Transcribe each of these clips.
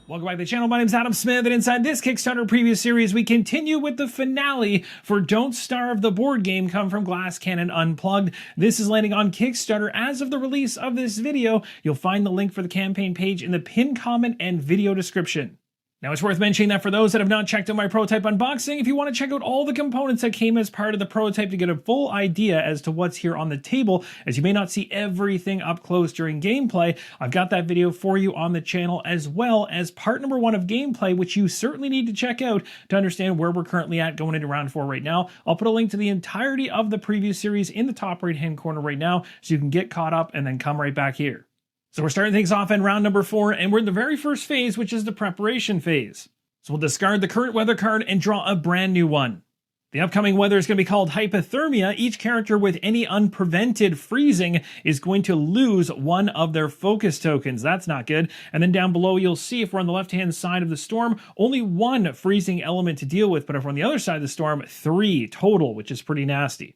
Welcome back to the channel. My name is Adam Smith, and inside this Kickstarter preview series, we continue with the finale for Don't Starve, the board game come from Glass Cannon Unplugged. This is landing on Kickstarter as of the release of this video. You'll find the link for the campaign page in the pinned comment and video description. Now, it's worth mentioning that for those that have not checked out my prototype unboxing, if you want to check out all the components that came as part of the prototype to get a full idea as to what's here on the table, as you may not see everything up close during gameplay, I've got that video for you on the channel, as well as part number 1 of gameplay, which you certainly need to check out to understand where we're currently at going into round 4 right now. I'll put a link to the entirety of the preview series in the top right-hand corner right now, so you can get caught up and then come right back here. So we're starting things off in round number 4, and we're in the very first phase, which is the preparation phase. So we'll discard the current weather card and draw a brand new one. The upcoming weather is going to be called hypothermia. Each character with any unprevented freezing is going to lose one of their focus tokens. That's not good. And then down below, you'll see if we're on the left-hand side of the storm, only 1 freezing element to deal with. But if we're on the other side of the storm, 3 total, which is pretty nasty.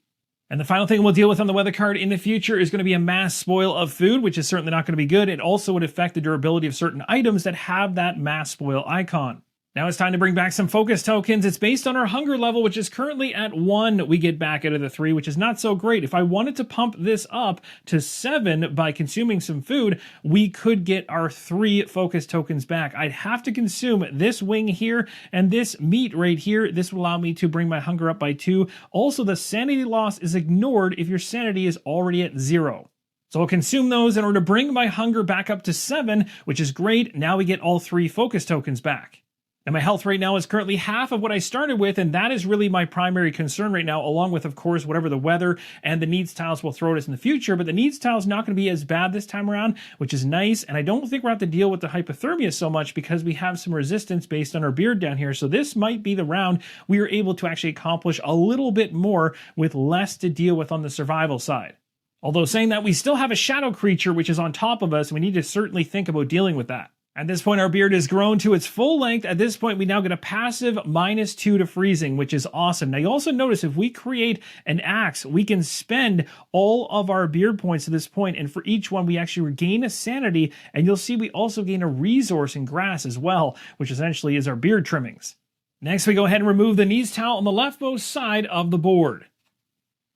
And the final thing we'll deal with on the weather card in the future is going to be a mass spoil of food, which is certainly not going to be good. It also would affect the durability of certain items that have that mass spoil icon. Now it's time to bring back some focus tokens. It's based on our hunger level, which is currently at 1 we get back out of the 3, which is not so great. If I wanted to pump this up to 7 by consuming some food, we could get our 3 focus tokens back. I'd have to consume this wing here and this meat right here. This will allow me to bring my hunger up by 2. Also, the sanity loss is ignored if your sanity is already at 0. So I'll consume those in order to bring my hunger back up to 7, which is great. Now we get all 3 focus tokens back. And my health right now is currently half of what I started with, and that is really my primary concern right now, along with, of course, whatever the weather and the needs tiles will throw at us in the future. But the needs tile is not going to be as bad this time around, which is nice. And I don't think we'll have to deal with the hypothermia so much because we have some resistance based on our beard down here. So this might be the round we are able to actually accomplish a little bit more with less to deal with on the survival side. Although saying that, we still have a shadow creature which is on top of us, and we need to certainly think about dealing with that. At this point, our beard has grown to its full length. At this point, we now get a passive -2 to freezing, which is awesome. Now, you also notice if we create an axe, we can spend all of our beard points at this point, and for each one, we actually regain a sanity, and you'll see we also gain a resource in grass as well, which essentially is our beard trimmings. Next, we go ahead and remove the needs tile on the leftmost side of the board.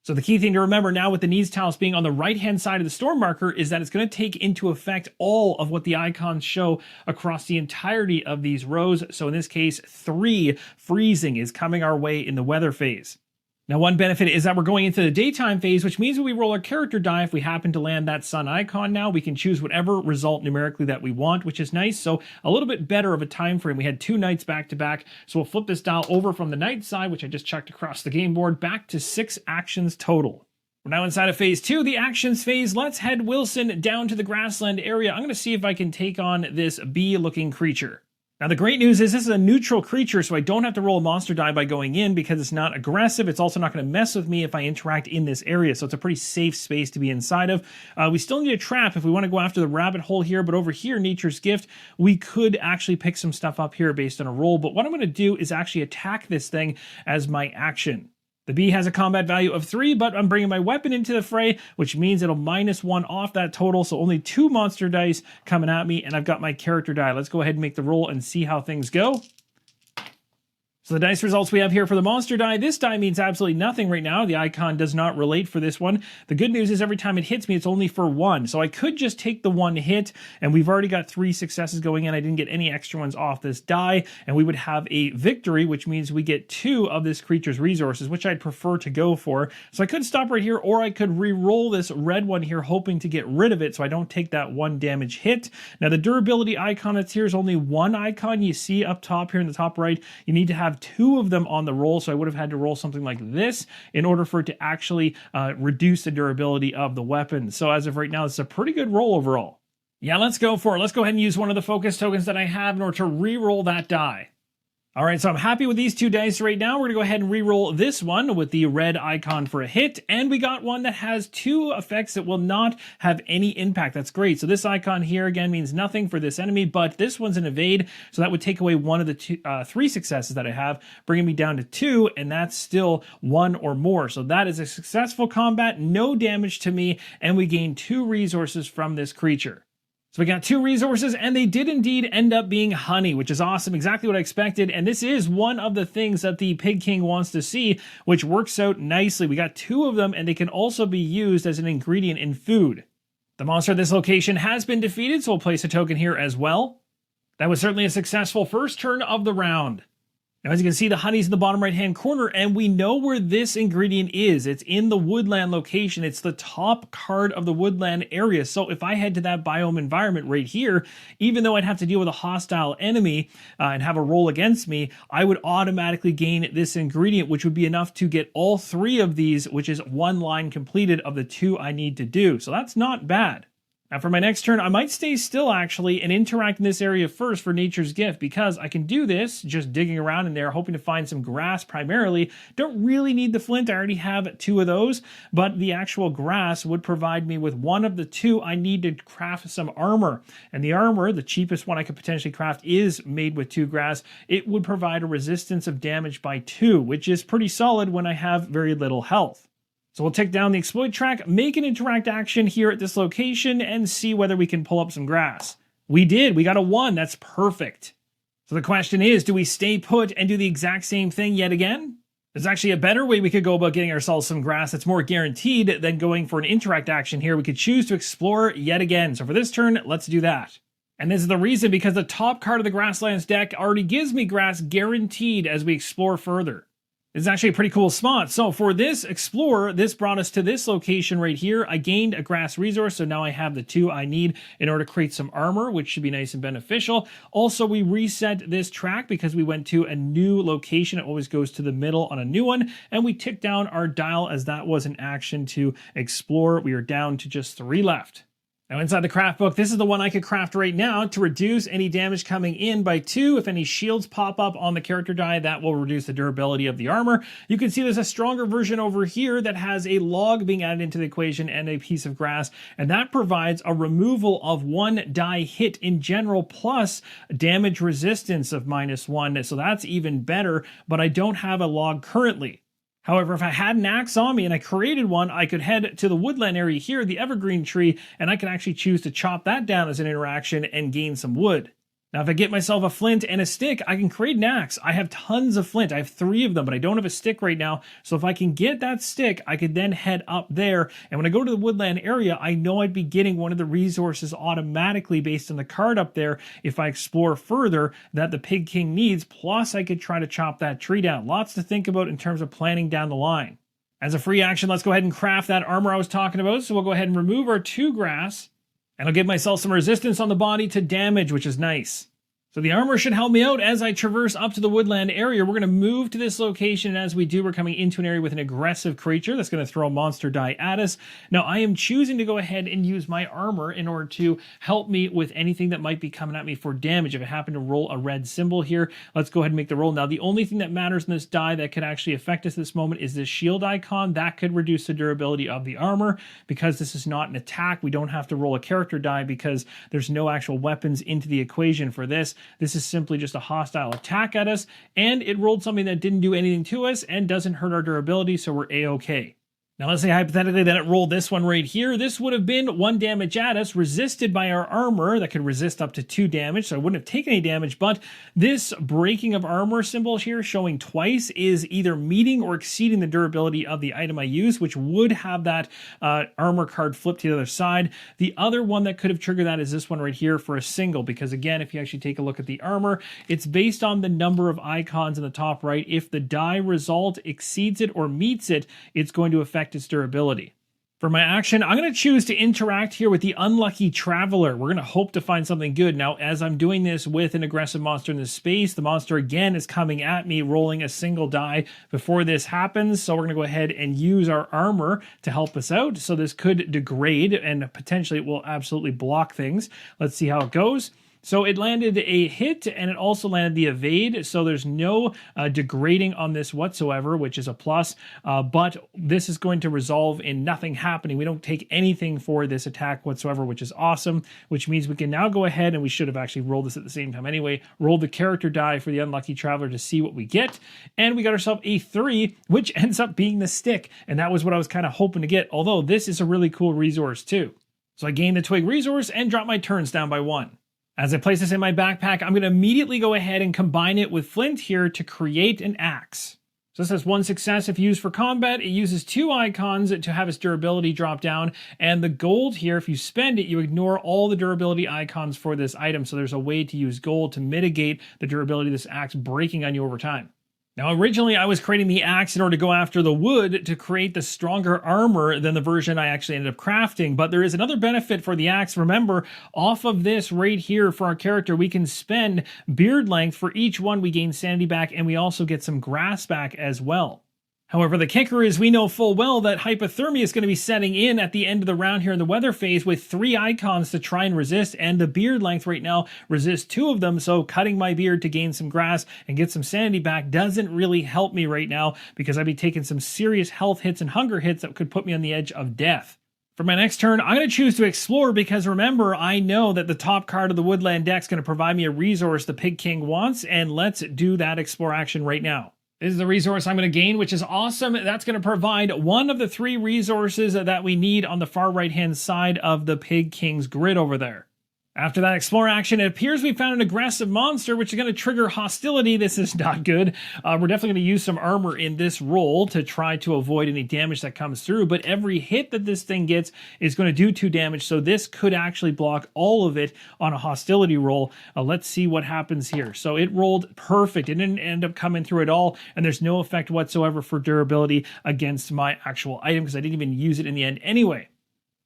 So the key thing to remember now with the needs tiles being on the right-hand side of the storm marker is that it's going to take into effect all of what the icons show across the entirety of these rows. So in this case, 3 freezing is coming our way in the weather phase. Now, one benefit is that we're going into the daytime phase, which means when we roll our character die, if we happen to land that sun icon now, we can choose whatever result numerically that we want, which is nice. So a little bit better of a time frame. We had 2 nights back to back. So we'll flip this dial over from the night side, which I just checked across the game board, back to 6 actions total. We're now inside of phase 2, the actions phase. Let's head Wilson down to the grassland area. I'm going to see if I can take on this bee-looking creature. Now, the great news is this is a neutral creature, so I don't have to roll a monster die by going in because it's not aggressive. It's also not going to mess with me if I interact in this area, so it's a pretty safe space to be inside of. We still need a trap if we want to go after the rabbit hole here, but over here, Nature's Gift, we could actually pick some stuff up here based on a roll, but what I'm going to do is actually attack this thing as my action. The bee has a combat value of 3, but I'm bringing my weapon into the fray, which means it'll -1 off that total, so only 2 monster dice coming at me, and I've got my character die. Let's go ahead and make the roll and see how things go. So the dice results we have here for the monster die, this die means absolutely nothing right now. The icon does not relate for this one. The good news is every time it hits me, it's only for 1. So I could just take the 1 hit, and we've already got 3 successes going in. I didn't get any extra ones off this die, and we would have a victory, which means we get 2 of this creature's resources, which I'd prefer to go for. So I could stop right here, or I could re-roll this red one here, hoping to get rid of it so I don't take that 1 damage hit. Now the durability icon that's here is only 1 icon you see up top here in the top right. You need to have 2 of them on the roll, so I would have had to roll something like this in order for it to actually reduce the durability of the weapon. So as of right now, it's a pretty good roll overall. Yeah, let's go for it. Let's go ahead and use one of the focus tokens that I have in order to re-roll that die. All right, so I'm happy with these two dice right now. We're gonna go ahead and re-roll this one with the red icon for a hit, and we got one that has two effects that will not have any impact. That's great. So this icon here again means nothing for this enemy, but this one's an evade, so that would take away one of the three successes that I have, bringing me down to 2, and that's still 1 or more. So that is a successful combat, no damage to me, and we gain 2 resources from this creature. So we got 2 resources, and they did indeed end up being honey, which is awesome, exactly what I expected. And this is one of the things that the Pig King wants to see, which works out nicely. We got 2 of them, and they can also be used as an ingredient in food. The monster at this location has been defeated, so we'll place a token here as well. That was certainly a successful first turn of the round. Now, as you can see, the honey's in the bottom right-hand corner, and we know where this ingredient is. It's in the woodland location. It's the top card of the woodland area. So if I head to that biome environment right here, even though I'd have to deal with a hostile enemy and have a roll against me, I would automatically gain this ingredient, which would be enough to get all 3 of these, which is 1 line completed of the 2 I need to do. So that's not bad. Now for my next turn, I might stay still actually and interact in this area first for Nature's Gift, because I can do this just digging around in there, hoping to find some grass primarily. Don't really need the flint, I already have 2 of those, but the actual grass would provide me with one of the 2 I need to craft some armor. And the armor, the cheapest one I could potentially craft, is made with 2 grass. It would provide a resistance of damage by 2, which is pretty solid when I have very little health. So we'll take down the exploit track, make an interact action here at this location, and see whether we can pull up some grass. We did, we got a 1, that's perfect. So the question is, do we stay put and do the exact same thing yet again? There's actually a better way we could go about getting ourselves some grass that's more guaranteed than going for an interact action here. We could choose to explore yet again. So for this turn, let's do that. And this is the reason, because the top card of the Grasslands deck already gives me grass guaranteed as we explore further. It's actually a pretty cool spot. So for this explorer, this brought us to this location right here. I gained a grass resource, so now I have the 2 I need in order to create some armor, which should be nice and beneficial. Also, we reset this track because we went to a new location. It always goes to the middle on a new one, and we ticked down our dial as that was an action to explore. We are down to just 3 left. Now inside the craft book, this is the one I could craft right now to reduce any damage coming in by 2. If any shields pop up on the character die, that will reduce the durability of the armor. You can see there's a stronger version over here that has a log being added into the equation and a piece of grass, and that provides a removal of 1 die hit in general plus damage resistance of -1. So that's even better, but I don't have a log currently. However, if I had an axe on me and I created one, I could head to the woodland area here, the evergreen tree, and I can actually choose to chop that down as an interaction and gain some wood. Now, if I get myself a flint and a stick, I can create an axe. I have tons of flint. I have 3 of them, but I don't have a stick right now. So if I can get that stick, I could then head up there. And when I go to the woodland area, I know I'd be getting one of the resources automatically based on the card up there if I explore further that the Pig King needs. Plus, I could try to chop that tree down. Lots to think about in terms of planning down the line. As a free action, let's go ahead and craft that armor I was talking about. So we'll go ahead and remove our 2 grass. And I'll give myself some resistance on the body to damage, which is nice. So the armor should help me out as I traverse up to the woodland area. We're going to move to this location, and as we do, we're coming into an area with an aggressive creature that's going to throw a monster die at us. Now, I am choosing to go ahead and use my armor in order to help me with anything that might be coming at me for damage. If I happen to roll a red symbol here, let's go ahead and make the roll. Now, the only thing that matters in this die that could actually affect us this moment is this shield icon. That could reduce the durability of the armor. Because this is not an attack, we don't have to roll a character die because there's no actual weapons into the equation for this. This is simply just a hostile attack at us, and it rolled something that didn't do anything to us and doesn't hurt our durability, so we're A-okay. Now let's say hypothetically that it rolled this one right here. This would have been 1 damage at us, resisted by our armor that could resist up to 2 damage, so I wouldn't have taken any damage, but this breaking of armor symbol here showing twice is either meeting or exceeding the durability of the item I use, which would have that armor card flipped to the other side. The other one that could have triggered that is this one right here for a single, because again, if you actually take a look at the armor, it's based on the number of icons in the top right. If the die result exceeds it or meets it, it's going to affect its durability. For my action, I'm going to choose to interact here with the Unlucky Traveler. We're going to hope to find something good. Now, as I'm doing this with an aggressive monster in this space, the monster again is coming at me, rolling a single die before this happens. So we're going to go ahead and use our armor to help us out. So this could degrade and potentially it will absolutely block things. Let's see how it goes. So it landed a hit, and it also landed the evade, so there's no degrading on this whatsoever, which is a plus, but this is going to resolve in nothing happening. We don't take anything for this attack whatsoever, which is awesome, which means we can now go ahead, and we should have actually rolled this at the same time anyway, roll the character die for the unlucky traveler to see what we get, and we got ourselves a 3, which ends up being the stick, and that was what I was kind of hoping to get, although this is a really cool resource too. So I gained the twig resource and dropped my turns down by 1. As I place this in my backpack, I'm going to immediately go ahead and combine it with flint here to create an axe. So this has 1 success if used for combat. It uses 2 icons to have its durability drop down, and the gold here, if you spend it, you ignore all the durability icons for this item, so there's a way to use gold to mitigate the durability of this axe breaking on you over time. Now, originally, I was creating the axe in order to go after the wood to create the stronger armor than the version I actually ended up crafting, but there is another benefit for the axe. Remember, off of this right here for our character, we can spend beard length. For each one, we gain sanity back, and we also get some grass back as well. However, the kicker is we know full well that hypothermia is going to be setting in at the end of the round here in the weather phase with 3 icons to try and resist, and the beard length right now resists 2 of them, so cutting my beard to gain some grass and get some sanity back doesn't really help me right now because I'd be taking some serious health hits and hunger hits that could put me on the edge of death. For my next turn, I'm going to choose to explore because remember, I know that the top card of the Woodland deck is going to provide me a resource the Pig King wants, and let's do that explore action right now. This is the resource I'm going to gain, which is awesome. That's going to provide one of the 3 resources that we need on the far right-hand side of the Pig King's grid over there. After that explore action, it appears we found an aggressive monster, which is going to trigger hostility. This is not good. We're definitely going to use some armor in this roll to try to avoid any damage that comes through, but every hit that this thing gets is going to do 2 damage, so this could actually block all of it on a hostility roll. Let's see what happens here. So it rolled perfect. It didn't end up coming through at all, and there's no effect whatsoever for durability against my actual item because I didn't even use it in the end anyway.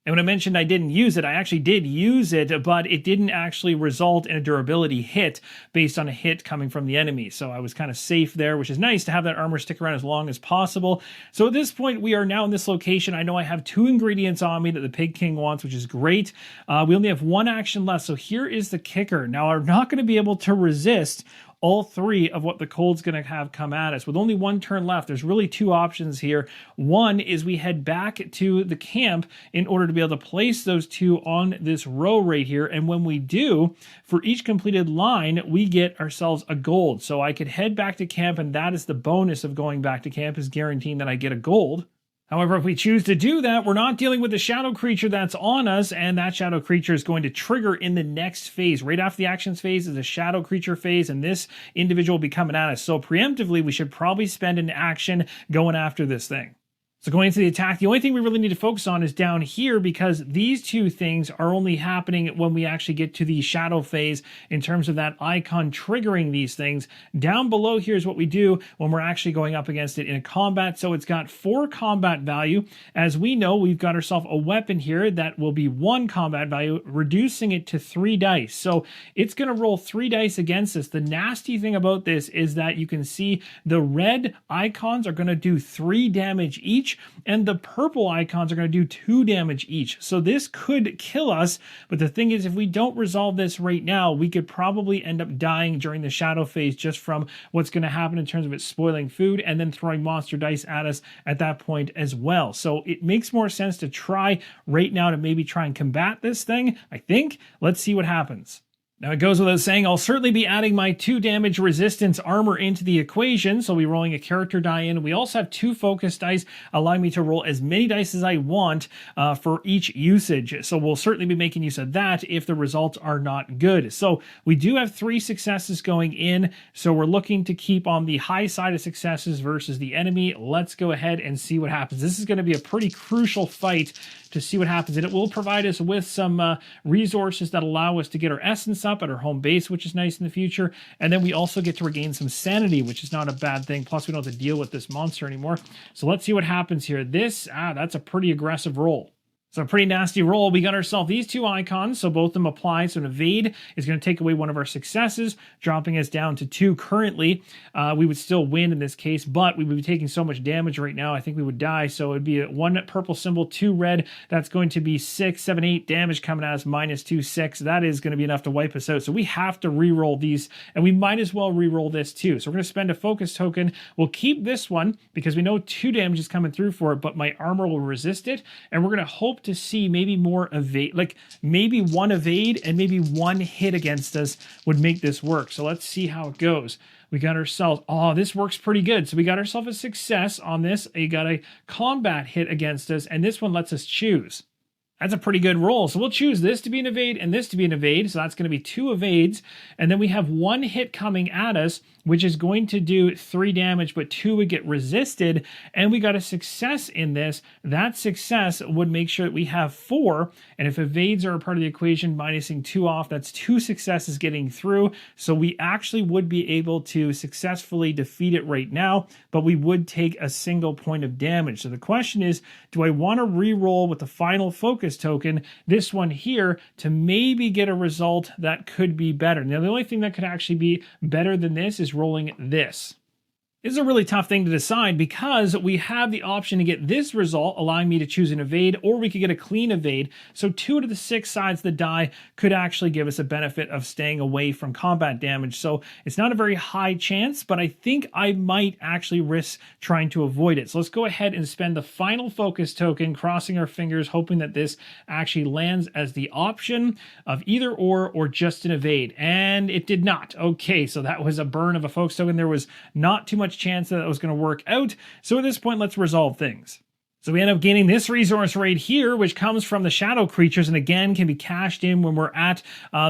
And when I mentioned I didn't use it, I actually did use it, but it didn't actually result in a durability hit based on a hit coming from the enemy. So I was kind of safe there, which is nice to have that armor stick around as long as possible. So at this point, we are now in this location. I know I have 2 ingredients on me that the Pig King wants, which is great. We only have 1 action left. So here is the kicker. Now, I'm not going to be able to resist all 3 of what the cold's going to have come at us. With only 1 turn left, there's really 2 options here. One is we head back to the camp in order to be able to place those 2 on this row right here. And when we do, for each completed line, we get ourselves a gold. So I could head back to camp, and that is the bonus of going back to camp, is guaranteeing that I get a gold. However, if we choose to do that, we're not dealing with the shadow creature that's on us, and that shadow creature is going to trigger in the next phase. Right after the actions phase is a shadow creature phase, and this individual will be coming at us. So preemptively, we should probably spend an action going after this thing. So going into the attack, the only thing we really need to focus on is down here because these 2 things are only happening when we actually get to the shadow phase in terms of that icon triggering these things. Down below here is what we do when we're actually going up against it in a combat. So it's got 4 combat value. As we know, we've got ourselves a weapon here that will be 1 combat value, reducing it to 3 dice. So it's going to roll 3 dice against us. The nasty thing about this is that you can see the red icons are going to do 3 damage each, and the purple icons are going to do 2 damage each. So this could kill us, but the thing is, if we don't resolve this right now, we could probably end up dying during the shadow phase just from what's going to happen in terms of it spoiling food and then throwing monster dice at us at that point as well. So it makes more sense to try right now to maybe try and combat this thing, I think. Let's see what happens. Now, it goes without saying, I'll certainly be adding my 2 damage resistance armor into the equation, so we'll be rolling a character die in. We also have 2 focus dice, allowing me to roll as many dice as I want for each usage. So we'll certainly be making use of that if the results are not good. So we do have 3 successes going in, so we're looking to keep on the high side of successes versus the enemy. Let's go ahead and see what happens. This is going to be a pretty crucial fight to see what happens, and it will provide us with some resources that allow us to get our essence up at our home base, which is nice in the future, and then we also get to regain some sanity, which is not a bad thing. Plus, we don't have to deal with this monster anymore. So let's see what happens here. That's a pretty aggressive roll. So a pretty nasty roll. We got ourselves these two icons, so both of them apply. So an evade is going to take away one of our successes, dropping us down to 2 currently. We would still win in this case, but we would be taking so much damage right now, I think we would die. So it'd be a 1 purple symbol, 2 red. That's going to be 6, 7, 8 damage coming at us, -2, 6. That is going to be enough to wipe us out. So we have to re-roll these, and we might as well re-roll this too. So we're going to spend a focus token. We'll keep this one because we know 2 damage is coming through for it, but my armor will resist it, and we're going to hope to see maybe more evade, like maybe 1 evade and maybe 1 hit against us would make this work. So let's see how it goes. We got ourselves, oh, this works pretty good. So we got ourselves a success on this. We got a combat hit against us, and this one lets us choose. That's a pretty good roll. So we'll choose this to be an evade and this to be an evade. So that's going to be 2 evades. And then we have 1 hit coming at us, which is going to do 3 damage, but 2 would get resisted. And we got a success in this. That success would make sure that we have 4. And if evades are a part of the equation, minusing 2 off, that's 2 successes getting through. So we actually would be able to successfully defeat it right now, but we would take a single point of damage. So the question is, do I want to re-roll with the final focus token, this one here, to maybe get a result that could be better? Now, the only thing that could actually be better than this is rolling this. This is a really tough thing to decide because we have the option to get this result, allowing me to choose an evade, or we could get a clean evade. So 2 out of the 6 sides of the die could actually give us a benefit of staying away from combat damage. So it's not a very high chance, but I think I might actually risk trying to avoid it. So let's go ahead and spend the final focus token, crossing our fingers, hoping that this actually lands as the option of either or just an evade. And it did not. Okay, so that was a burn of a focus token. There was not too much chance that it was going to work out. So at this point, let's resolve things. So we end up gaining this resource right here, which comes from the shadow creatures, and again can be cashed in when we're at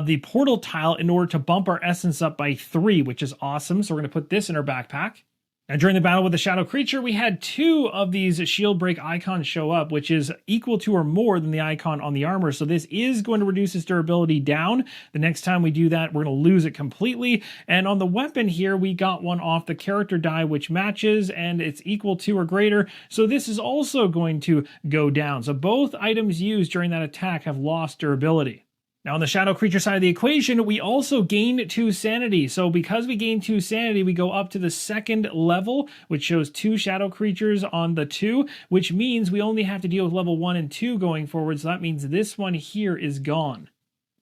the portal tile in order to bump our essence up by 3, which is awesome. So we're going to put this in our backpack. Now, during the battle with the Shadow Creature, we had 2 of these shield break icons show up, which is equal to or more than the icon on the armor. So this is going to reduce its durability down. The next time we do that, we're going to lose it completely. And on the weapon here, we got one off the character die, which matches, and it's equal to or greater. So this is also going to go down. So both items used during that attack have lost durability. Now, on the Shadow Creature side of the equation, we also gain 2 sanity. So because we gain 2 sanity, we go up to the 2nd level, which shows 2 Shadow Creatures on the 2, which means we only have to deal with level 1 and 2 going forward. So that means this one here is gone.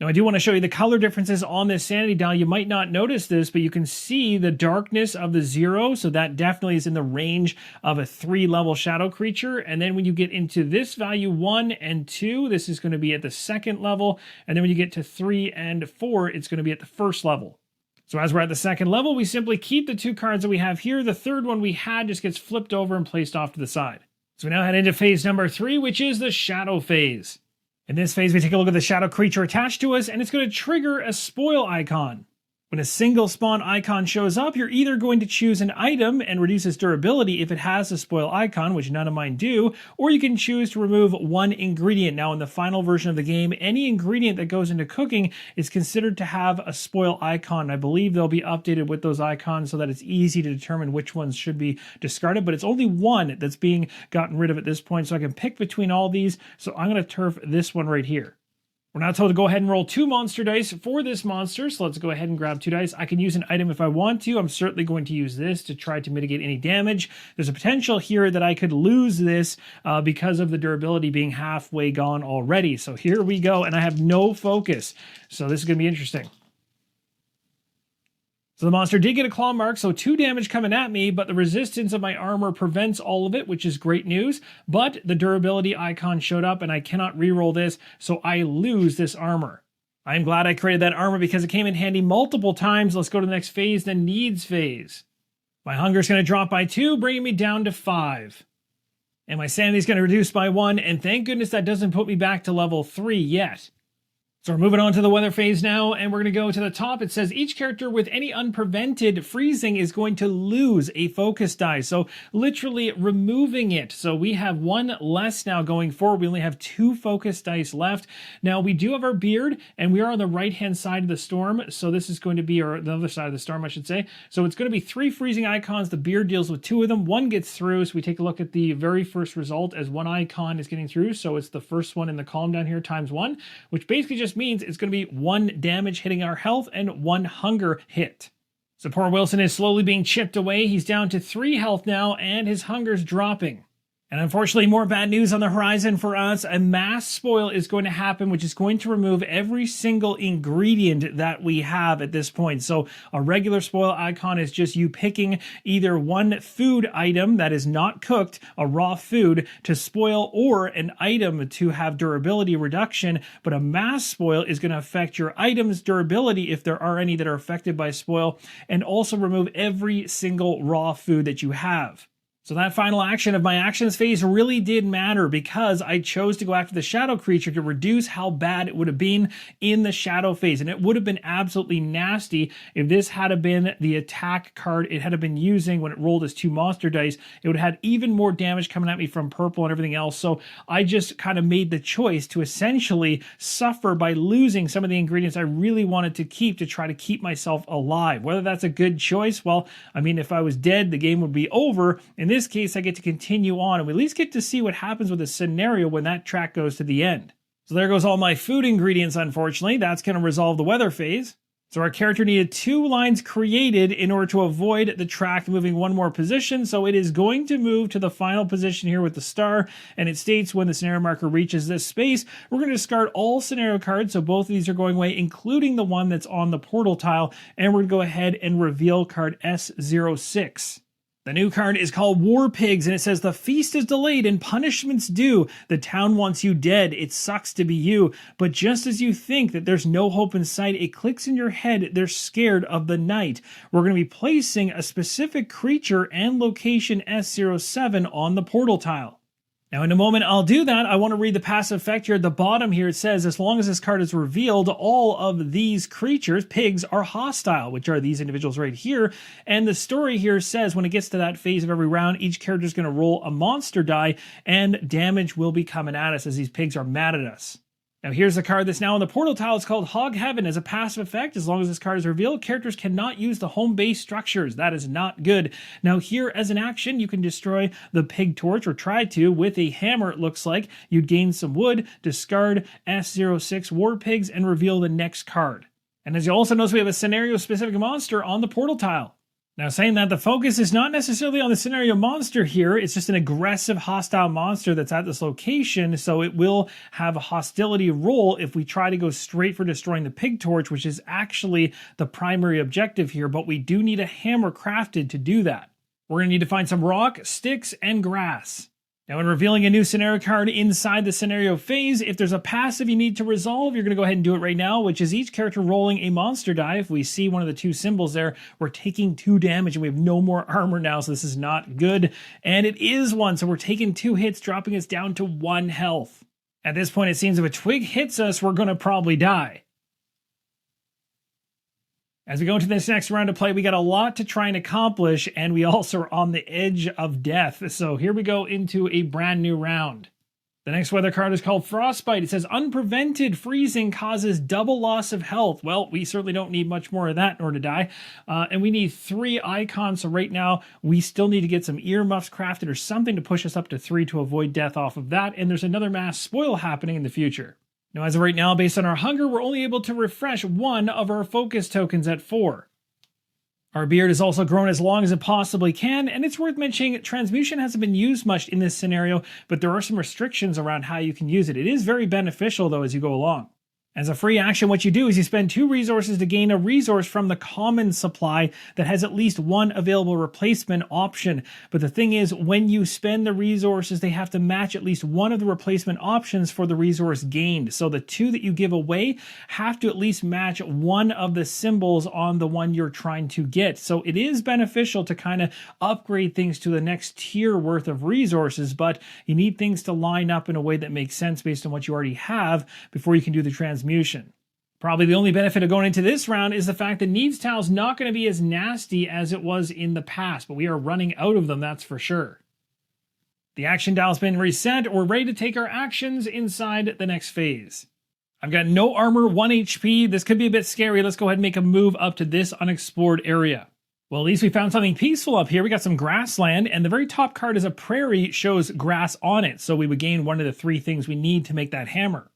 Now, I do want to show you the color differences on this sanity dial. You might not notice this, but you can see the darkness of the 0. So that definitely is in the range of a 3-level shadow creature. And then when you get into this value 1 and 2, this is going to be at the 2nd level. And then when you get to 3 and 4, it's going to be at the 1st level. So as we're at the 2nd level, we simply keep the 2 cards that we have here. The 3rd one we had just gets flipped over and placed off to the side. So we now head into phase number 3, which is the shadow phase. In this phase, we take a look at the shadow creature attached to us, and it's going to trigger a spoil icon. When a single spawn icon shows up, you're either going to choose an item and reduce its durability if it has a spoil icon, which none of mine do, or you can choose to remove 1 ingredient. Now, in the final version of the game, any ingredient that goes into cooking is considered to have a spoil icon. I believe they'll be updated with those icons so that it's easy to determine which ones should be discarded, but it's only 1 that's being gotten rid of at this point, so I can pick between all these. So I'm going to turf this one right here. We're now told to go ahead and roll 2 monster dice for this monster, so let's go ahead and grab 2 dice. I can use an item if I want to. I'm certainly going to use this to try to mitigate any damage. There's a potential here that I could lose this because of the durability being halfway gone already. So here we go, and I have no focus. So this is going to be interesting. So the monster did get a claw mark, so 2 damage coming at me, but the resistance of my armor prevents all of it, which is great news. But the durability icon showed up, and I cannot reroll this, so I lose this armor. I'm glad I created that armor because it came in handy multiple times. Let's go to the next phase, the needs phase. My hunger is going to drop by 2, bringing me down to 5. And my sanity is going to reduce by 1, and thank goodness that doesn't put me back to level 3 yet. So we're moving on to the weather phase now, and we're going to go to the top. It says each character with any unprevented freezing is going to lose a focus die. So literally removing it. So we have one less now going forward. We only have 2 focus dice left. Now we do have our beard, and we are on the right-hand side of the storm. So this is going to be the other side of the storm, I should say. So it's going to be 3 freezing icons. The beard deals with 2 of them. 1 gets through. So we take a look at the very first result as 1 icon is getting through. So it's the first one in the column down here times 1, which basically just means it's going to be 1 damage hitting our health and 1 hunger hit. So poor Wilson is slowly being chipped away. He's down to 3 health now, and his hunger's dropping. And unfortunately, more bad news on the horizon for us. A mass spoil is going to happen, which is going to remove every single ingredient that we have at this point. So a regular spoil icon is just you picking either one food item that is not cooked, a raw food, to spoil, or an item to have durability reduction. But a mass spoil is going to affect your item's durability if there are any that are affected by spoil, and also remove every single raw food that you have. So that final action of my actions phase really did matter because I chose to go after the shadow creature to reduce how bad it would have been in the shadow phase. And it would have been absolutely nasty if this had been the attack card it had been using when it rolled as 2 monster dice. It would have had even more damage coming at me from purple and everything else. So I just kind of made the choice to essentially suffer by losing some of the ingredients I really wanted to keep to try to keep myself alive. Whether that's a good choice, well, I mean, if I was dead, the game would be over. In this case, I get to continue on, and we at least get to see what happens with a scenario when that track goes to the end. So there goes all my food ingredients, unfortunately. That's going to resolve the weather phase. So our character needed 2 lines created in order to avoid the track moving 1 more position. So it is going to move to the final position here with the star. And it states when the scenario marker reaches this space, we're going to discard all scenario cards. So both of these are going away, including the one that's on the portal tile. And we're going to go ahead and reveal card S06. The new card is called War Pigs, and it says the feast is delayed and punishments due. The town wants you dead. It sucks to be you. But just as you think that there's no hope in sight, it clicks in your head they're scared of the night. We're going to be placing a specific creature and location S07 on the portal tile. Now, in a moment, I'll do that. I want to read the passive effect here at the bottom here. It says, as long as this card is revealed, all of these creatures, pigs, are hostile, which are these individuals right here. And the story here says when it gets to that phase of every round, each character is going to roll a monster die, and damage will be coming at us as these pigs are mad at us. Now here's the card that's now on the portal tile. It's called Hog Heaven. As a passive effect, as long as this card is revealed, characters cannot use the home base structures. That is not good. Now here, as an action, you can destroy the pig torch, or try to, with a hammer, it looks like. You'd gain some wood, discard S06 War Pigs, and reveal the next card. And as you also notice, we have a scenario-specific monster on the portal tile. Now, saying that, the focus is not necessarily on the scenario monster here. It's just an aggressive, hostile monster that's at this location, so it will have a hostility roll if we try to go straight for destroying the pig torch, which is actually the primary objective here, but we do need a hammer crafted to do that. We're going to need to find some rock, sticks, and grass. Now, when revealing a new scenario card inside the scenario phase, if there's a passive you need to resolve, you're going to go ahead and do it right now, which is each character rolling a monster die. If we see one of the 2 symbols there, we're taking 2 damage, and we have no more armor now, so this is not good. And it is 1, so we're taking 2 hits, dropping us down to 1 health. At this point, it seems if a twig hits us, we're going to probably die. As we go into this next round of play, we got a lot to try and accomplish, and we also are on the edge of death. So here we go into a brand new round. The next weather card is called Frostbite. It says, unprevented freezing causes double loss of health. Well, we certainly don't need much more of that in order to die. And we need 3 icons. So right now, we still need to get some earmuffs crafted or something to push us up to 3 to avoid death off of that. And there's another mass spoil happening in the future. Now, as of right now, based on our hunger, we're only able to refresh 1 of our focus tokens at 4. Our beard is also grown as long as it possibly can, and it's worth mentioning transmutation hasn't been used much in this scenario, but there are some restrictions around how you can use it. It is very beneficial, though, as you go along. As a free action, what you do is you spend 2 resources to gain a resource from the common supply that has at least 1 available replacement option. But the thing is, when you spend the resources, they have to match at least 1 of the replacement options for the resource gained. So the 2 that you give away have to at least match 1 of the symbols on the one you're trying to get. So it is beneficial to kind of upgrade things to the next tier worth of resources, but you need things to line up in a way that makes sense based on what you already have before you can do the transmutation transmutation. Probably the only benefit of going into this round is the fact that Neve's Towel's not going to be as nasty as it was in the past, but we are running out of them, that's for sure. The action dial's been reset. We're ready to take our actions inside the next phase. I've got no armor, 1 HP. This could be a bit scary. Let's go ahead and make a move up to this unexplored area. Well, at least we found something peaceful up here. We got some grassland, and the very top card is a prairie, shows grass on it. So we would gain one of the 3 things we need to make that hammer.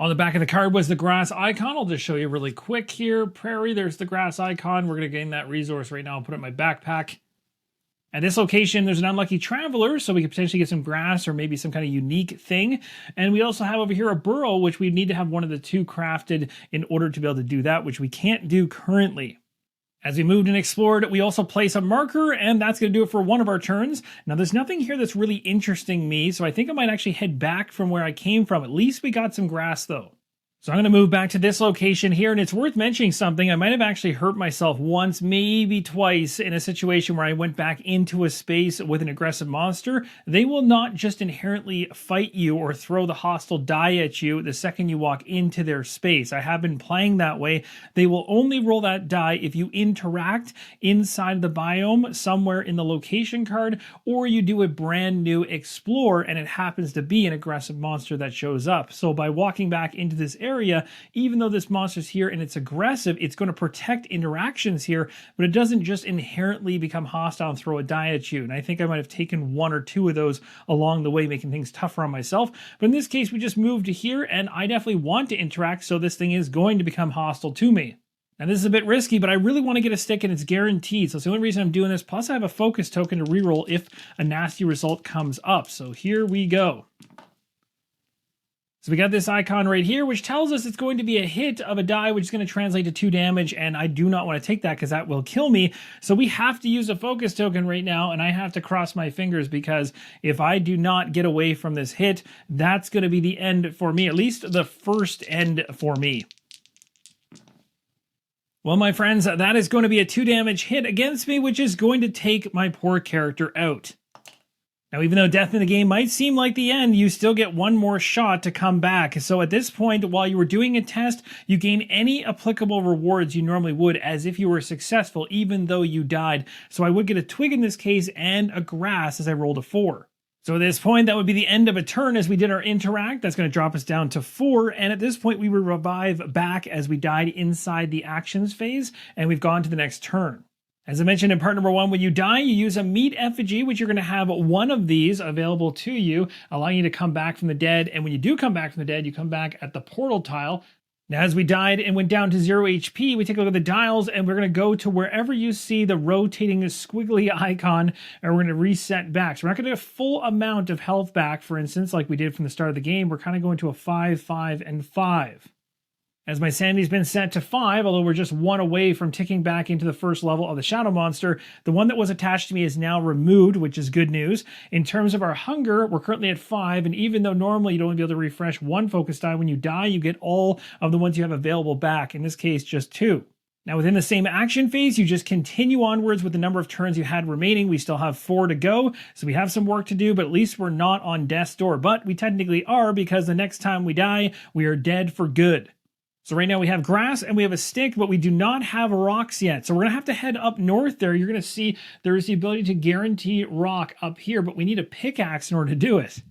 On the back of the card was the grass icon. I'll just show you really quick here. Prairie, there's the grass icon. We're going to gain that resource right now. I'll put it in my backpack. At this location, there's an unlucky traveler, so we could potentially get some grass or maybe some kind of unique thing. And we also have over here a burrow, which we need to have one of the 2 crafted in order to be able to do that, which we can't do currently. As we moved and explored, we also place a marker, and that's going to do it for one of our turns. Now, there's nothing here that's really interesting me, so I think I might actually head back from where I came from. At least we got some grass, though. So I'm going to move back to this location here, and it's worth mentioning something. I might have actually hurt myself once, maybe twice, in a situation where I went back into a space with an aggressive monster. They will not just inherently fight you or throw the hostile die at you the second you walk into their space. I have been playing that way. They will only roll that die if you interact inside the biome somewhere in the location card, or you do a brand new explore, and it happens to be an aggressive monster that shows up. So by walking back into this area, even though this monster's here and it's aggressive, it's going to protect interactions here, but it doesn't just inherently become hostile and throw a die at you. And I think I might have taken 1 or 2 of those along the way, making things tougher on myself. But in this case, we just moved to here, and I definitely want to interact, so this thing is going to become hostile to me. Now, this is a bit risky, but I really want to get a stick, and it's guaranteed. So it's the only reason I'm doing this. Plus, I have a focus token to reroll if a nasty result comes up. So here we go. So we got this icon right here, which tells us it's going to be a hit of a die, which is going to translate to 2 damage, and I do not want to take that because that will kill me. So we have to use a focus token right now, and I have to cross my fingers, because if I do not get away from this hit, that's going to be the end for me, at least the first end for me. Well, my friends, that is going to be a 2 damage hit against me, which is going to take my poor character out. Now, even though death in the game might seem like the end, you still get 1 more shot to come back. So at this point, while you were doing a test, you gain any applicable rewards you normally would as if you were successful, even though you died. So I would get a twig in this case and a grass as I rolled a 4. So at this point, that would be the end of a turn as we did our interact. That's going to drop us down to 4. And at this point, we would revive back as we died inside the actions phase, and we've gone to the next turn. As I mentioned in part number 1, when you die, you use a meat effigy, which you're going to have 1 of these available to you, allowing you to come back from the dead. And when you do come back from the dead, you come back at the portal tile. Now, as we died and went down to 0 HP, we take a look at the dials, and we're going to go to wherever you see the rotating squiggly icon, and we're going to reset back. So we're not going to get a full amount of health back, for instance, like we did from the start of the game. We're kind of going to a 5, 5, and 5. As my sanity's been set to 5, although we're just 1 away from ticking back into the first level of the Shadow Monster, the one that was attached to me is now removed, which is good news. In terms of our hunger, we're currently at 5, and even though normally you'd only be able to refresh 1 focus die, when you die, you get all of the ones you have available back, in this case, just 2. Now, within the same action phase, you just continue onwards with the number of turns you had remaining. We still have 4 to go, so we have some work to do, but at least we're not on death's door. But we technically are, because the next time we die, we are dead for good. So right now we have grass and we have a stick, but we do not have rocks yet. So we're going to have to head up north there. You're going to see there is the ability to guarantee rock up here, but we need a pickaxe in order to do it.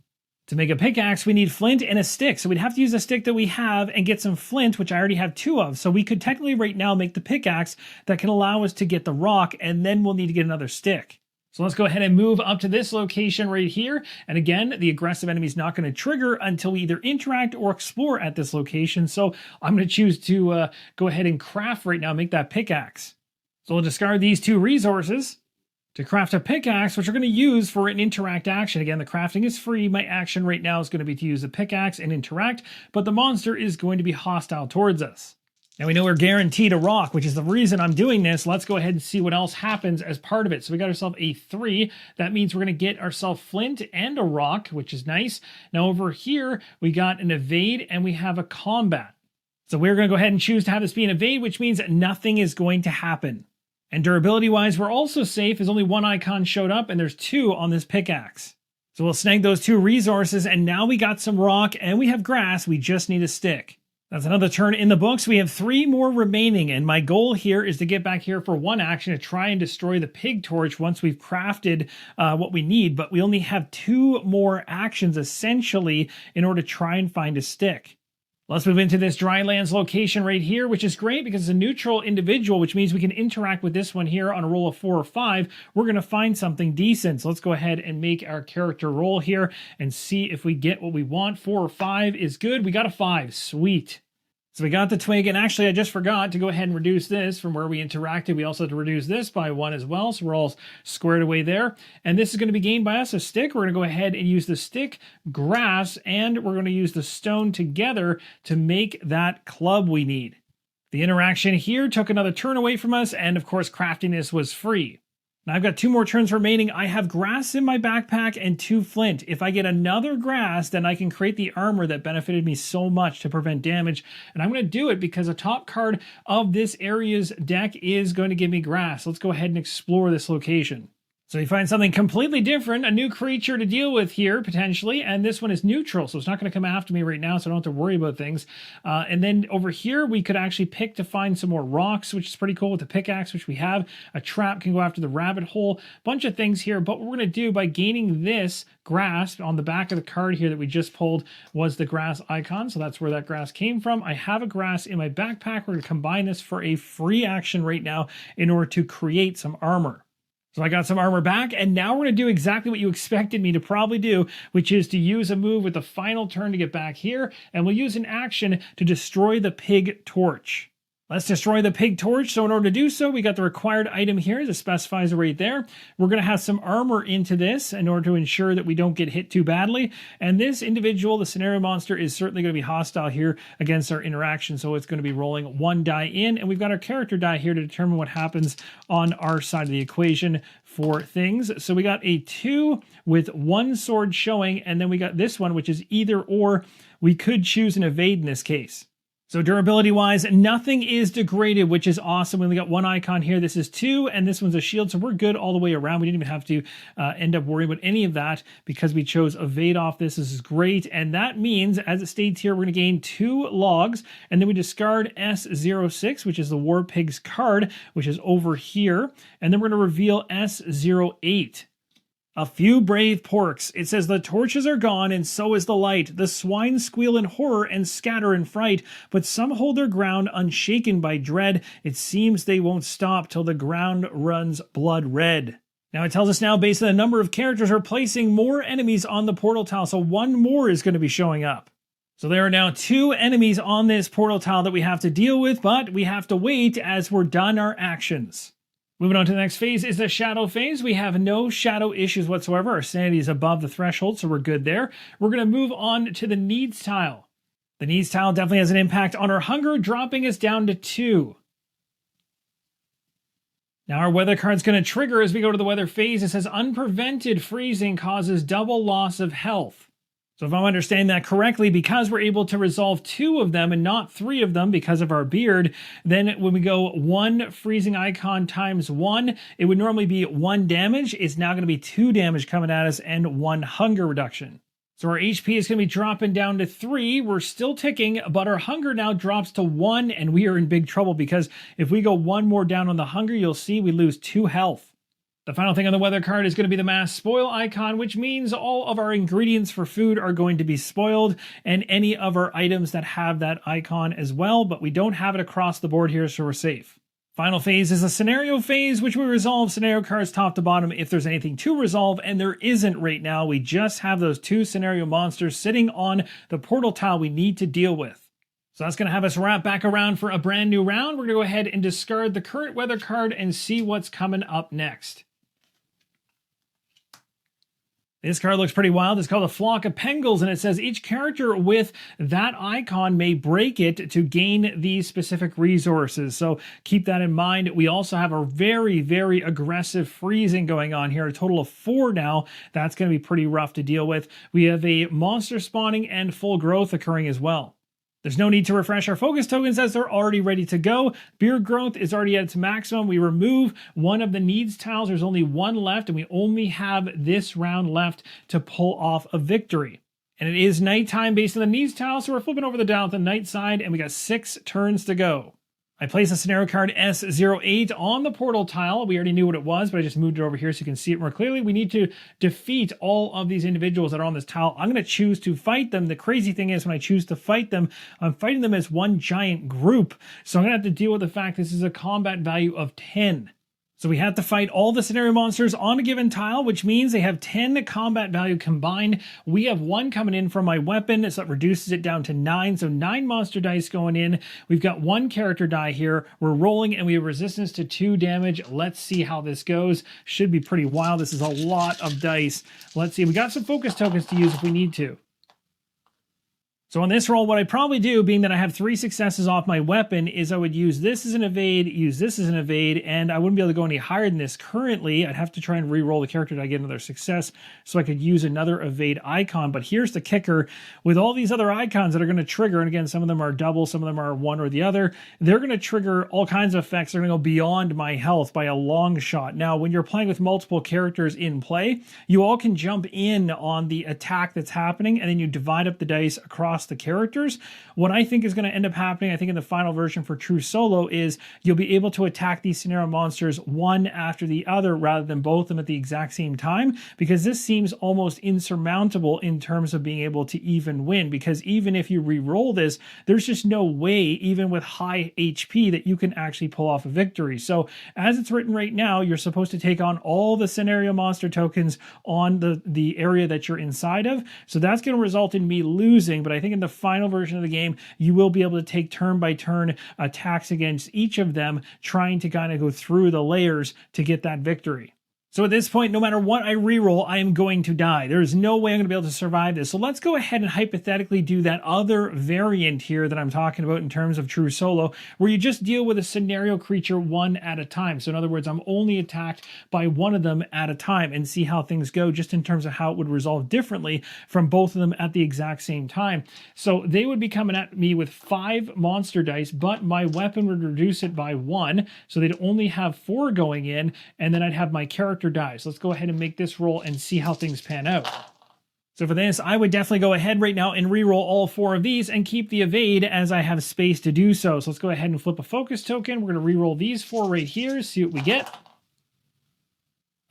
To make a pickaxe, we need flint and a stick. So we'd have to use a stick that we have and get some flint, which I already have 2 of. So we could technically right now make the pickaxe that can allow us to get the rock, and then we'll need to get another stick. So let's go ahead and move up to this location right here. And again, the aggressive enemy is not going to trigger until we either interact or explore at this location. So I'm going to choose to go ahead and craft right now, make that pickaxe. So we'll discard these 2 resources to craft a pickaxe, which we're going to use for an interact action. Again, the crafting is free. My action right now is going to be to use the pickaxe and interact, but the monster is going to be hostile towards us. Now we know we're guaranteed a rock, which is the reason I'm doing this. Let's go ahead and see what else happens as part of it. So we got ourselves a 3. That means we're going to get ourselves flint and a rock, which is nice. Now over here, we got an evade and we have a combat. So we're going to go ahead and choose to have this be an evade, which means that nothing is going to happen. And durability-wise, we're also safe as only 1 icon showed up and there's 2 on this pickaxe. So we'll snag those 2 resources, and now we got some rock and we have grass. We just need a stick. That's another turn in the books. We have 3 more remaining, and my goal here is to get back here for 1 action to try and destroy the pig torch once we've crafted what we need, but we only have 2 more actions essentially in order to try and find a stick. Let's move into this Drylands location right here, which is great because it's a neutral individual, which means we can interact with this one here on a roll of 4 or 5. We're going to find something decent. So let's go ahead and make our character roll here and see if we get what we want. 4 or 5 is good. We got a 5. Sweet. So we got the twig, and actually I just forgot to go ahead and reduce this from where we interacted. We also have to reduce this by 1 as well, so we're all squared away there. And this is going to be gained by us, a stick. We're going to go ahead and use the stick, grass, and we're going to use the stone together to make that club we need. The interaction here took another turn away from us, and of course crafting this was free. Now I've got 2 more turns remaining. I have grass in my backpack and 2 flint. If I get another grass, then I can create the armor that benefited me so much to prevent damage. And I'm going to do it because the top card of this area's deck is going to give me grass. Let's go ahead and explore this location. So you find something completely different, a new creature to deal with here, potentially, and this one is neutral, so it's not going to come after me right now, so I don't have to worry about things. And then over here, we could actually pick to find some more rocks, which is pretty cool with the pickaxe, which we have. A trap can go after the rabbit hole, bunch of things here, but what we're going to do by gaining this grass on the back of the card here that we just pulled was the grass icon, so that's where that grass came from. I have a grass in my backpack. We're going to combine this for a free action right now in order to create some armor. So I got some armor back, and now we're going to do exactly what you expected me to probably do, which is to use a move with the final turn to get back here, and we'll use an action to destroy the pig torch. Let's destroy the pig torch. So in order to do so, we got the required item here that specifies it right there. We're going to have some armor into this in order to ensure that we don't get hit too badly. And this individual, the scenario monster, is certainly going to be hostile here against our interaction. So it's going to be rolling 1 die in. And we've got our character die here to determine what happens on our side of the equation for things. So we got a 2 with 1 sword showing. And then we got this one, which is either or. We could choose an evade in this case. So durability-wise, nothing is degraded, which is awesome. We only got 1 icon here. This is 2, and this one's a shield, so we're good all the way around. We didn't even have to end up worrying about any of that because we chose evade off this. This is great, and that means, as it states here, we're going to gain 2 logs, and then we discard S06, which is the War Pigs card, which is over here, and then we're going to reveal S08. A few brave porks. It says the torches are gone and so is the light. The swine squeal in horror and scatter in fright, but some hold their ground unshaken by dread. It seems they won't stop till the ground runs blood red. Now it tells us now, based on the number of characters, we're placing more enemies on the portal tile, so 1 more is going to be showing up. So there are now 2 enemies on this portal tile that we have to deal with, but we have to wait as we're done our actions. Moving on to the next phase is the shadow phase. We have no shadow issues whatsoever. Our sanity is above the threshold, so we're good there. We're going to move on to the needs tile. The needs tile definitely has an impact on our hunger, dropping us down to 2. Now our weather card's going to trigger as we go to the weather phase. It says unprevented freezing causes double loss of health. So if I'm understanding that correctly, because we're able to resolve 2 of them and not 3 of them because of our beard, then when we go 1 freezing icon times 1, it would normally be 1 damage. It's now going to be 2 damage coming at us and 1 hunger reduction. So our HP is going to be dropping down to 3. We're still ticking, but our hunger now drops to 1, and we are in big trouble because if we go 1 more down on the hunger, you'll see we lose 2 health. The final thing on the weather card is going to be the mass spoil icon, which means all of our ingredients for food are going to be spoiled and any of our items that have that icon as well, but we don't have it across the board here, so we're safe. Final phase is the scenario phase, which we resolve scenario cards top to bottom if there's anything to resolve, and there isn't right now. We just have those 2 scenario monsters sitting on the portal tile we need to deal with. So that's going to have us wrap back around for a brand new round. We're going to go ahead and discard the current weather card and see what's coming up next. This card looks pretty wild. It's called a Flock of Pengals, and it says each character with that icon may break it to gain these specific resources. So keep that in mind. We also have a very, very aggressive freezing going on here, a total of 4 now. That's going to be pretty rough to deal with. We have a monster spawning and full growth occurring as well. There's no need to refresh our focus tokens as they're already ready to go. Beard growth is already at its maximum. We remove 1 of the needs tiles. There's only 1 left, and we only have this round left to pull off a victory. And it is nighttime based on the needs tile, so we're flipping over the dial at the night side, and we got 6 turns to go. I placed a scenario card S08 on the portal tile. We already knew what it was, but I just moved it over here so you can see it more clearly. We need to defeat all of these individuals that are on this tile. I'm going to choose to fight them. The crazy thing is when I choose to fight them, I'm fighting them as one giant group. So I'm going to have to deal with the fact this is a combat value of 10. So we have to fight all the scenario monsters on a given tile, which means they have 10 combat value combined. We have 1 coming in from my weapon, so that reduces it down to 9. So 9 monster dice going in. We've got 1 character die here. We're rolling, and we have resistance to 2 damage. Let's see how this goes. Should be pretty wild. This is a lot of dice. Let's see. We got some focus tokens to use if we need to. So on this roll, what I probably do, being that I have 3 successes off my weapon, is I would use this as an evade, use this as an evade, and I wouldn't be able to go any higher than this currently. I'd have to try and re-roll the character to get another success so I could use another evade icon. But here's the kicker. With all these other icons that are going to trigger, and again, some of them are double, some of them are one or the other, they're going to trigger all kinds of effects. They're going to go beyond my health by a long shot. Now, when you're playing with multiple characters in play, you all can jump in on the attack that's happening, and then you divide up the dice across the characters. What I think is going to end up happening, I think in the final version for True Solo, is you'll be able to attack these scenario monsters one after the other rather than both of them at the exact same time, because this seems almost insurmountable in terms of being able to even win, because even if you re-roll this, there's just no way, even with high HP, that you can actually pull off a victory. So as it's written right now, you're supposed to take on all the scenario monster tokens on the area that you're inside of. So that's going to result in me losing, but I think in the final version of the game, you will be able to take turn by turn attacks against each of them, trying to kind of go through the layers to get that victory. So at this point, no matter what I reroll, I am going to die. There's no way I'm going to be able to survive this. So let's go ahead and hypothetically do that other variant here that I'm talking about in terms of True Solo, where you just deal with a scenario creature one at a time. So in other words, I'm only attacked by one of them at a time, and see how things go just in terms of how it would resolve differently from both of them at the exact same time. So they would be coming at me with 5 monster dice, but my weapon would reduce it by 1. So they'd only have 4 going in, and then I'd have my character dies. Let's go ahead and make this roll and see how things pan out. So for this, I would definitely go ahead right now and re-roll all 4 of these and keep the evade as I have space to do so. So let's go ahead and flip a focus token. We're going to re-roll these 4 right here, see what we get.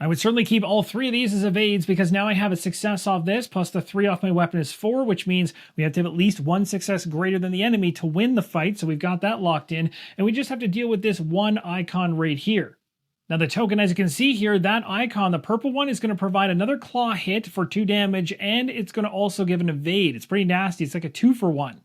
I would certainly keep all 3 of these as evades, because now I have a success off this, plus the 3 off my weapon is 4, which means we have to have at least 1 success greater than the enemy to win the fight. So we've got that locked in, and we just have to deal with this 1 icon right here. Now the token, as you can see here, that icon, the purple one, is going to provide another claw hit for 2 damage, and it's going to also give an evade. It's pretty nasty. It's like a 2-for-1.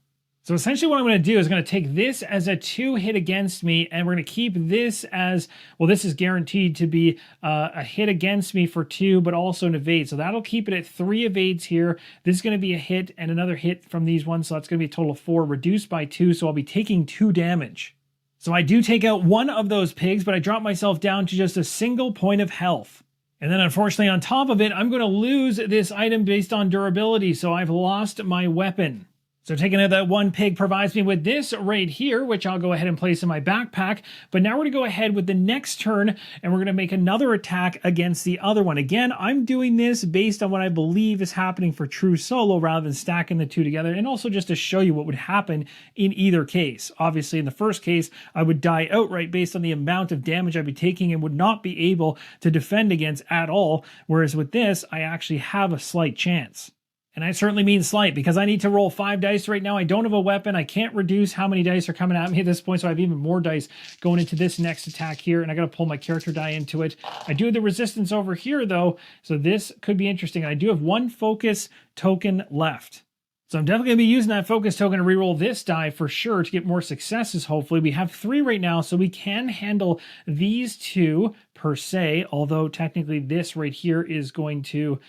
So essentially what I'm going to do is I'm going to take this as a 2 hit against me, and we're going to keep this as, well, this is guaranteed to be a hit against me for 2, but also an evade. So that'll keep it at 3 evades here. This is going to be a hit and another hit from these ones, so that's going to be a total of 4, reduced by 2, so I'll be taking 2 damage. So I do take out one of those pigs, but I drop myself down to just a single point of health. And then unfortunately on top of it, I'm going to lose this item based on durability, so I've lost my weapon. So taking out that 1 pig provides me with this right here, which I'll go ahead and place in my backpack. But now we're going to go ahead with the next turn, and we're going to make another attack against the other one. Again, I'm doing this based on what I believe is happening for True Solo rather than stacking the 2 together, and also just to show you what would happen in either case. Obviously, in the first case, I would die outright based on the amount of damage I'd be taking and would not be able to defend against at all, whereas with this, I actually have a slight chance. And I certainly mean slight, because I need to roll 5 dice right now. I don't have a weapon. I can't reduce how many dice are coming at me at this point, so I have even more dice going into this next attack here, and I got to pull my character die into it. I do have the resistance over here, though, so this could be interesting. I do have 1 focus token left. So I'm definitely going to be using that focus token to reroll this die for sure to get more successes, hopefully. We have 3 right now, so we can handle these 2 per se, although technically this right here is going to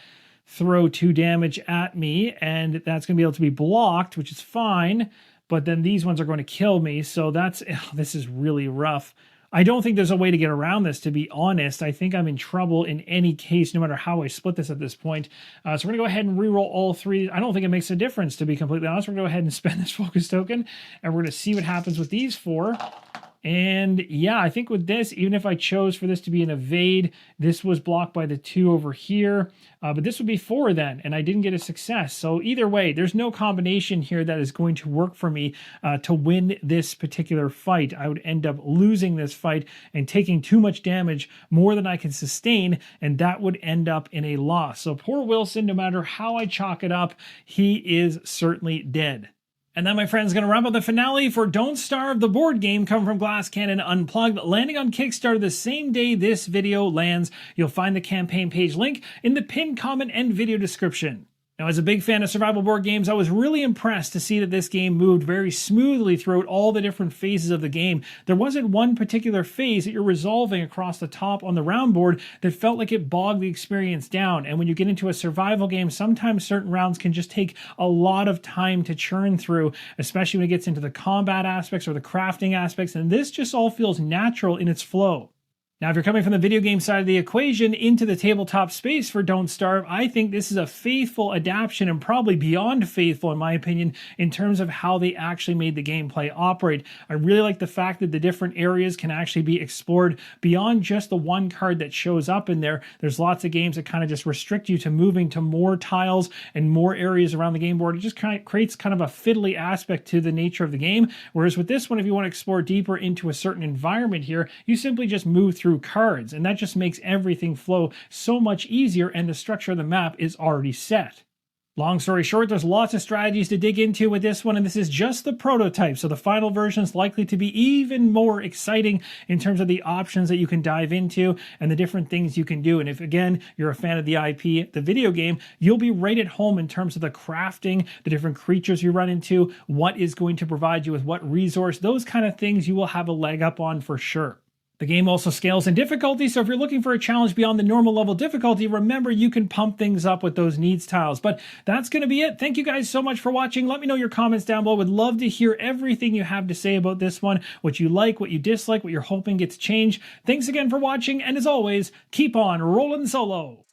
throw 2 damage at me, and that's going to be able to be blocked, which is fine, but then these ones are going to kill me, so this is really rough. I don't think there's a way to get around this, to be honest. I think I'm in trouble in any case, no matter how I split this at this point. So we're going to go ahead and reroll all 3. I don't think it makes a difference, to be completely honest. We're going to go ahead and spend this focus token, and we're going to see what happens with these 4. And yeah, I think with this, even if I chose for this to be an evade, this was blocked by the 2 over here. But this would be 4 then, and I didn't get a success. So either way, there's no combination here that is going to work for me to win this particular fight. I would end up losing this fight and taking too much damage, more than I can sustain, and that would end up in a loss. So poor Wilson, no matter how I chalk it up, he is certainly dead. And that, my friends, is going to wrap up the finale for Don't Starve, the board game coming from Glass Cannon Unplugged, landing on Kickstarter the same day this video lands. You'll find the campaign page link in the pinned comment and video description. Now, as a big fan of survival board games, I was really impressed to see that this game moved very smoothly throughout all the different phases of the game. There wasn't one particular phase that you're resolving across the top on the round board that felt like it bogged the experience down. And when you get into a survival game, sometimes certain rounds can just take a lot of time to churn through, especially when it gets into the combat aspects or the crafting aspects. And this just all feels natural in its flow. Now, if you're coming from the video game side of the equation into the tabletop space for Don't Starve, I think this is a faithful adaptation and probably beyond faithful, in my opinion, in terms of how they actually made the gameplay operate. I really like the fact that the different areas can actually be explored beyond just the one card that shows up in there. There's lots of games that kind of just restrict you to moving to more tiles and more areas around the game board. It just kind of creates kind of a fiddly aspect to the nature of the game. Whereas with this one, if you want to explore deeper into a certain environment here, you simply just move through cards, and that just makes everything flow so much easier, and the structure of the map is already set. Long story short, there's lots of strategies to dig into with this one, and this is just the prototype, so the final version is likely to be even more exciting in terms of the options that you can dive into and the different things you can do. And if, again, you're a fan of the IP, the video game, you'll be right at home in terms of the crafting, the different creatures you run into, what is going to provide you with what resource, those kind of things you will have a leg up on for sure. The game also scales in difficulty, so if you're looking for a challenge beyond the normal level difficulty, remember you can pump things up with those needs tiles. But that's going to be it. Thank you guys so much for watching. Let me know your comments down below. Would love to hear everything you have to say about this one, what you like, what you dislike, what you're hoping gets changed. Thanks again for watching, and as always, keep on rolling solo.